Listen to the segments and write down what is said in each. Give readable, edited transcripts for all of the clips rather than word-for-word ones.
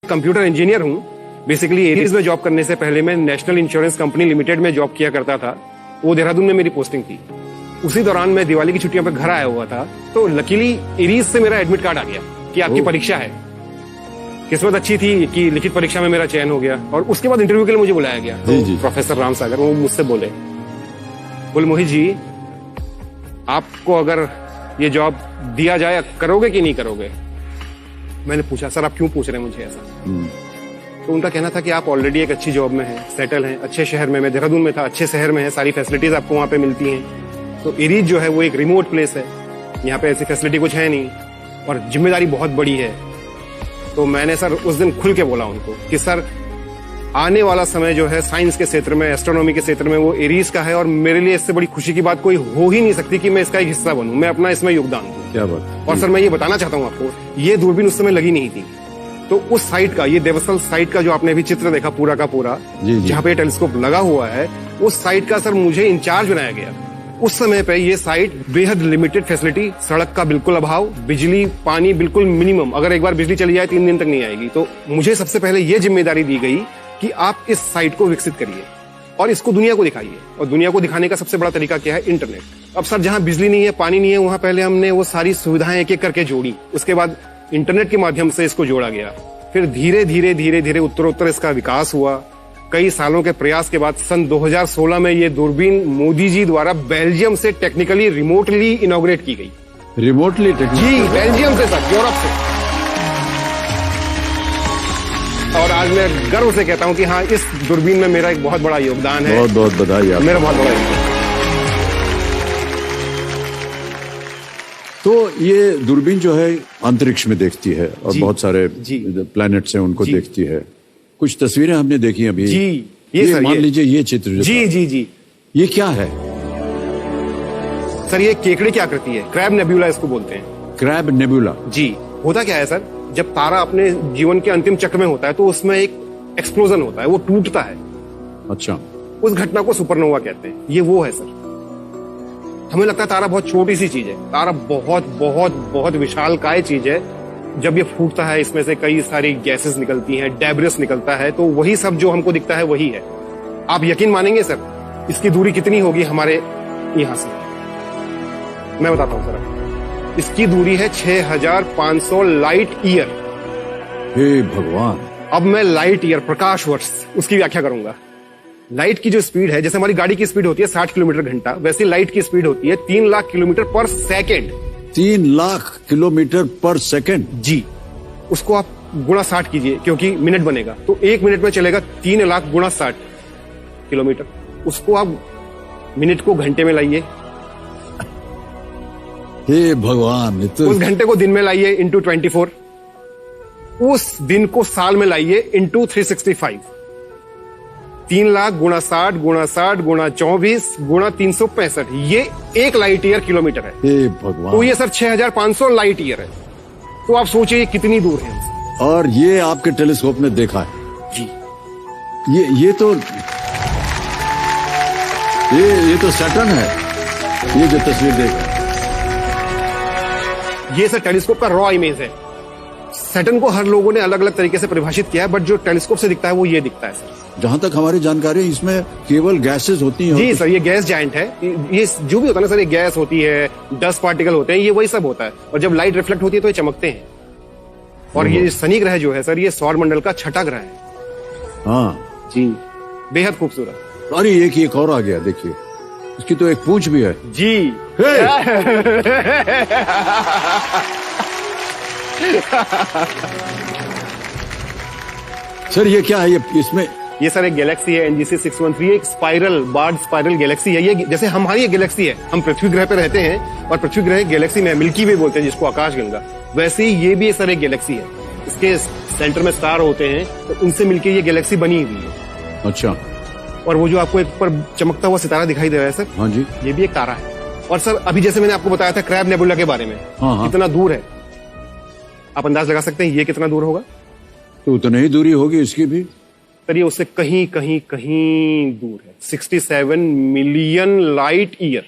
Computer engineer हूँ। Basically Aries में job करने से पहले मैं नेशनल इंश्योरेंस कंपनी लिमिटेड में जॉब किया करता था। वो देहरादून में मेरी पोस्टिंग थी। उसी दौरान मैं दिवाली की छुट्टियों पर घर आया हुआ था, तो लकीली एरीज से मेरा एडमिट कार्ड आ गया कि आपकी परीक्षा है। किस्मत अच्छी थी कि लिखित परीक्षा में मेरा चयन हो गया और उसके बाद इंटरव्यू के लिए मुझे बुलाया गया। तो प्रोफेसर राम सागर वो मुझसे बोले मोहित जी, आपको अगर ये जॉब दिया जाए करोगे कि नहीं करोगे? मैंने पूछा सर आप क्यों पूछ रहे हैं मुझे ऐसा? तो उनका कहना था कि आप ऑलरेडी एक अच्छी जॉब में हैं, सेटल हैं, अच्छे शहर में, मैं देहरादून में था, अच्छे शहर में है, सारी फैसिलिटीज आपको वहां पे मिलती हैं। तो एरीज जो है वो एक रिमोट प्लेस है, यहाँ पे ऐसी फैसिलिटी कुछ है नहीं और जिम्मेदारी बहुत बड़ी है। तो मैंने सर उस दिन खुल के बोला उनको कि सर आने वाला समय जो है साइंस के क्षेत्र में, एस्ट्रोनॉमी के क्षेत्र में, वो एरीज का है और मेरे लिए इससे बड़ी खुशी की बात कोई हो ही नहीं सकती कि मैं इसका एक हिस्सा बनूं, मैं अपना इसमें योगदान दूं। क्या बात। और सर मैं ये बताना चाहता हूं आपको, ये दूरबीन उस समय लगी नहीं थी। तो उस साइट का, ये देवस्थल साइट का जो आपने अभी चित्र देखा पूरा का पूरा, जहाँ पे टेलीस्कोप लगा हुआ है, उस साइट का सर मुझे इंचार्ज बनाया गया। उस समय पे ये साइट बेहद लिमिटेड फैसिलिटी, सड़क का बिल्कुल अभाव, बिजली पानी बिल्कुल मिनिमम, अगर एक बार बिजली चली जाए 3 दिन तक नहीं आएगी। तो मुझे सबसे पहले ये जिम्मेदारी दी गई कि आप इस साइट को विकसित करिए और इसको दुनिया को दिखाइए। और दुनिया को दिखाने का सबसे बड़ा तरीका क्या है? इंटरनेट। अब सर जहां बिजली नहीं है, पानी नहीं है, वहां पहले हमने वो सारी सुविधाएं एक एक करके जोड़ी, उसके बाद इंटरनेट के माध्यम से इसको जोड़ा गया। फिर धीरे धीरे उत्तरोत्तर इसका विकास हुआ। कई सालों के प्रयास के बाद सन 2016 में ये दूरबीन मोदी जी द्वारा बेल्जियम से टेक्निकली रिमोटली इनॉग्रेट की गई। रिमोटली? जी, बेल्जियम से सर, यूरोप से। और आज मैं गर्व से कहता हूं कि हाँ, इस दूरबीन में मेरा एक बहुत बड़ा योगदान है। बहुत बहुत बधाई आपको। मेरा बहुत बड़ा योगदान। तो ये दूरबीन जो है अंतरिक्ष में देखती है और बहुत सारे प्लैनेट्स हैं उनको देखती है। कुछ तस्वीरें हमने देखी अभी। जी, ये मान लीजिए ये चित्र जो जी ये क्या है सर? ये केकड़े की आकृति है, क्रैब नेबुला इसको बोलते हैं। Crab nebula? जी। होता क्या है सर, जब तारा अपने जीवन के अंतिम चक्र में होता है तो उसमें एक एक्सप्लोजन होता है, वो टूटता है। अच्छा। उस घटना को सुपरनोवा कहते हैं। ये वो है सर। हमें लगता है तारा बहुत छोटी सी चीज है, तारा बहुत बहुत बहुत विशालकाय चीज है। जब ये फूटता है, इसमें से कई सारी गैसेस निकलती हैं, डेब्रिस निकलता है, तो वही सब जो हमको दिखता है वही है। आप यकीन मानेंगे सर, इसकी दूरी कितनी होगी हमारे यहां से? मैं बताता हूं सर, इसकी दूरी है 6500 लाइट ईयर। हे भगवान। अब मैं लाइट ईयर, प्रकाश वर्ष, उसकी व्याख्या करूंगा। लाइट की जो स्पीड है, जैसे हमारी गाड़ी की स्पीड होती है 60 किलोमीटर घंटा, वैसे लाइट की स्पीड होती है 3 लाख किलोमीटर पर सेकेंड। 3 लाख किलोमीटर पर सेकेंड? जी। उसको आप गुणा 60 कीजिए, क्योंकि मिनट बनेगा, तो 1 मिनट में चलेगा 3 लाख गुणा 60 किलोमीटर। उसको आप मिनट को घंटे में लाइए, हे भगवान। तो उस घंटे को दिन में लाइए इंटू 24, उस दिन को साल में लाइए इंटू 365। 3 लाख गुणा 60 गुणा 60 गुणा 24 गुणा 365, ये 1 लाइट ईयर किलोमीटर है। हे भगवान। तो ये सर 6500 लाइट ईयर है। तो आप सोचिए कितनी दूर है। और ये आपके टेलीस्कोप ने देखा है? जी। ये तो सैटर्न है, ये जो तस्वीर देख। ये सर टेलीस्कोप का रॉ इमेज है। सैटर्न को हर लोगों ने अलग अलग तरीके से परिभाषित किया है, बट जो टेलीस्कोप से दिखता है वो ये दिखता है सर। जहां तक हमारी जानकारी, इसमें केवल गैसेस होती हैं। जी सर, ये गैस जायंट है। ये जो भी होता है ना सर, ये गैस होती है, डस्ट पार्टिकल होते हैं, ये वही सब होता है। और जब लाइट रिफ्लेक्ट होती है तो ये चमकते हैं। और ये शनि ग्रह जो है सर, ये सौर मंडल का 6ठा ग्रह है। हाँ जी, बेहद खूबसूरत। अरे एक और आ गया, देखिए, इसकी तो एक पूंछ भी है। जी। सर ये क्या है? इसमें ये सर एक गैलेक्सी है, NGC 613, एक स्पाइरल बार्ड स्पाइरल गैलेक्सी है। ये जैसे हमारी ये गैलेक्सी है, हम पृथ्वी ग्रह पे रहते हैं और पृथ्वी ग्रह गैलेक्सी में मिल्की वे बोलते हैं, जिसको आकाशगंगा, वैसे ही ये भी सर एक गैलेक्सी है। इसके सेंटर में स्टार होते हैं, तो उनसे मिलकर ये गैलेक्सी बनी हुई है। अच्छा। और वो जो आपको एक ऊपर चमकता हुआ सितारा दिखाई दे रहा है सर, हाँ जी, ये भी एक तारा है। और सर अभी जैसे मैंने आपको बताया था क्रैब नेबुला के बारे में, कितना दूर है आप अंदाज लगा सकते हैं? ये कितना दूर होगा? तो उतनी ही दूरी होगी इसकी भी। सर ये उससे कहीं कहीं कहीं दूर है, 67 million light year.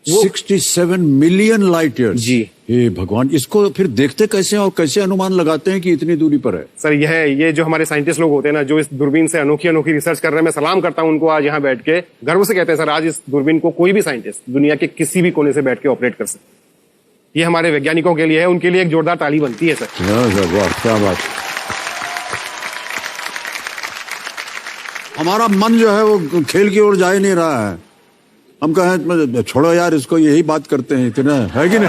67 million light years. जी। ये भगवान, इसको फिर देखते कैसे हैं और कैसे अनुमान लगाते हैं कि इतनी दूरी पर है? सर ये जो हमारे साइंटिस्ट लोग होते हैं ना, जो इस दूरबीन से अनोखी अनोखी रिसर्च कर रहे हैं, मैं सलाम करता हूं उनको आज यहाँ बैठ के। गर्व से कहते हैं सर, आज इस दूरबीन को कोई भी साइंटिस्ट दुनिया के किसी भी कोने से बैठ के ऑपरेट कर सकते हैं। ये हमारे वैज्ञानिकों के लिए है, उनके लिए एक जोरदार ताली बनती है सर। वाह, क्या बात। हमारा मन जो है वो खेल की ओर जा ही नहीं रहा है। हम कहें छोड़ो यार इसको, यही बात करते हैं, इतना है कि नहीं?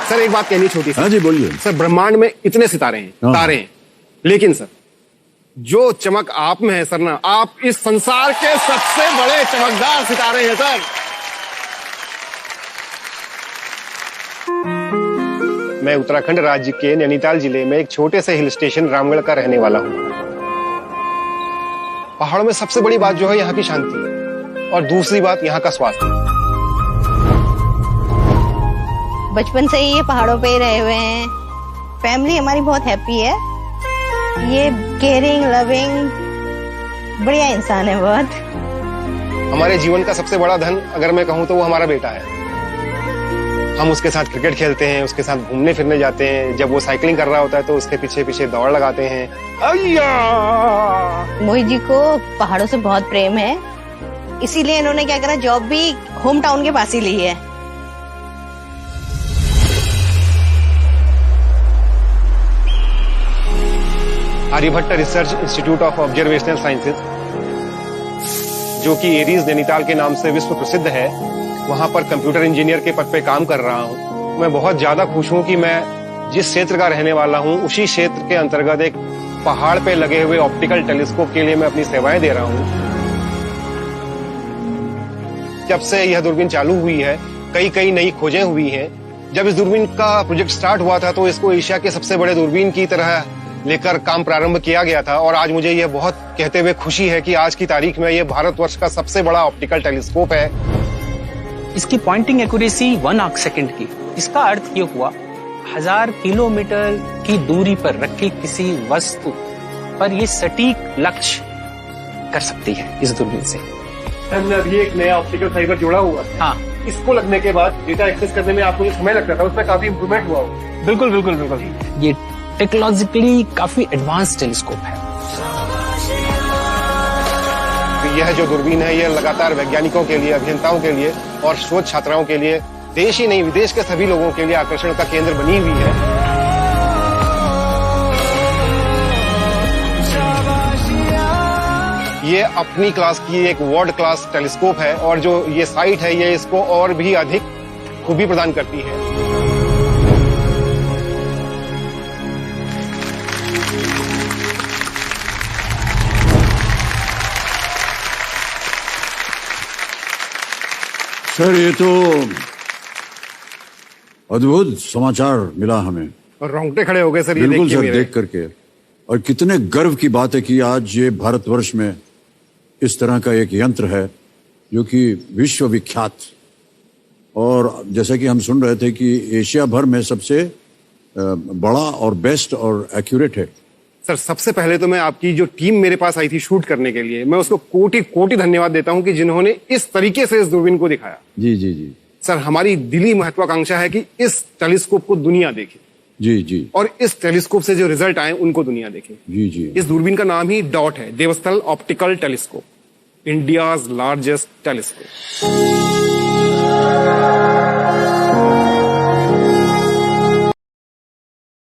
सर एक बात कहनी छोटी सी। हाँ जी बोलिए। सर ब्रह्मांड में इतने सितारे हैं, तारे हैं, लेकिन सर जो चमक आप में है सर ना, आप इस संसार के सबसे बड़े चमकदार सितारे हैं सर। मैं उत्तराखंड राज्य के नैनीताल जिले में एक छोटे से हिल स्टेशन रामगढ़ का रहने वाला हूं। पहाड़ों में सबसे बड़ी बात जो है यहाँ की शांति है, और दूसरी बात यहाँ का स्वास्थ्य। बचपन से ही ये पहाड़ों पे ही रहे हुए हैं। फैमिली हमारी बहुत हैप्पी है। ये केयरिंग, लविंग, बढ़िया इंसान है बहुत। हमारे जीवन का सबसे बड़ा धन अगर मैं कहूँ तो वो हमारा बेटा है। हम उसके साथ क्रिकेट खेलते हैं, उसके साथ घूमने फिरने जाते हैं। जब वो साइकिलिंग कर रहा होता है तो उसके पीछे पीछे दौड़ लगाते हैं। मोहित जी को पहाड़ों से बहुत प्रेम है, इसीलिए इन्होंने क्या करा, जॉब भी होम टाउन के पास ही ली है। Aryabhatta research institute of observational sciences, जो कि एरीज नैनीताल के नाम से विश्व प्रसिद्ध है, वहां पर कंप्यूटर इंजीनियर के पद पे काम कर रहा हूं। मैं बहुत ज्यादा खुश हूं कि मैं जिस क्षेत्र का रहने वाला हूं, उसी क्षेत्र के अंतर्गत एक पहाड़ पे लगे हुए ऑप्टिकल टेलीस्कोप के लिए मैं अपनी सेवाएं दे रहा हूं। जब से यह दूरबीन चालू हुई है, कई नई खोजें हुई हैं। जब इस दूरबीन का प्रोजेक्ट स्टार्ट हुआ था तो इसको एशिया के सबसे बड़े दूरबीन की तरह लेकर काम प्रारंभ किया गया था, और आज मुझे यह बहुत कहते हुए खुशी है कि आज की तारीख में यह भारतवर्ष का सबसे बड़ा ऑप्टिकल टेलीस्कोप है। इसकी पॉइंटिंग एक्यूरेसी 1 आर्क सेकंड की। इसका अर्थ ये हुआ 1000 किलोमीटर की दूरी पर रखी किसी वस्तु पर ये सटीक लक्ष्य कर सकती है इस दूरबीन से। हमने अभी एक नया ऑप्टिकल फाइबर जोड़ा हुआ है। हाँ, इसको लगने के बाद डेटा एक्सेस करने में आपको जो समय लगता था उसमें काफी इम्प्रूवमेंट हुआ हो। बिल्कुल बिल्कुल बिल्कुल। ये टेक्नोलॉजिकली काफी एडवांस टेलीस्कोप है। यह जो दूरबीन है, यह लगातार वैज्ञानिकों के लिए, अभियंताओं के लिए और शोध छात्राओं के लिए, देश ही नहीं विदेश के सभी लोगों के लिए आकर्षण का केंद्र बनी हुई है। ये अपनी क्लास की एक वर्ल्ड क्लास टेलीस्कोप है, और जो ये साइट है ये इसको और भी अधिक खूबी प्रदान करती है। सर ये तो अद्भुत समाचार मिला हमें, और रोंगटे खड़े हो गए सर ये बिल्कुल देख के सर, मेरे। देख करके। और कितने गर्व की बात है कि आज ये भारतवर्ष में इस तरह का एक यंत्र है जो कि विश्व विख्यात, और जैसा कि हम सुन रहे थे कि एशिया भर में सबसे बड़ा और बेस्ट और एक्यूरेट है। सर सबसे पहले तो मैं आपकी जो टीम मेरे पास आई थी शूट करने के लिए, मैं उसको कोटि धन्यवाद देता हूं कि जिन्होंने इस तरीके से इस दूरबीन को दिखाया। जी जी जी सर हमारी दिली महत्वाकांक्षा है कि इस टेलीस्कोप को दुनिया देखे। जी जी। और इस टेलीस्कोप से जो रिजल्ट आए उनको दुनिया देखे। जी जी। इस दूरबीन का नाम ही डॉट है, Devasthal optical telescope, India's largest telescope.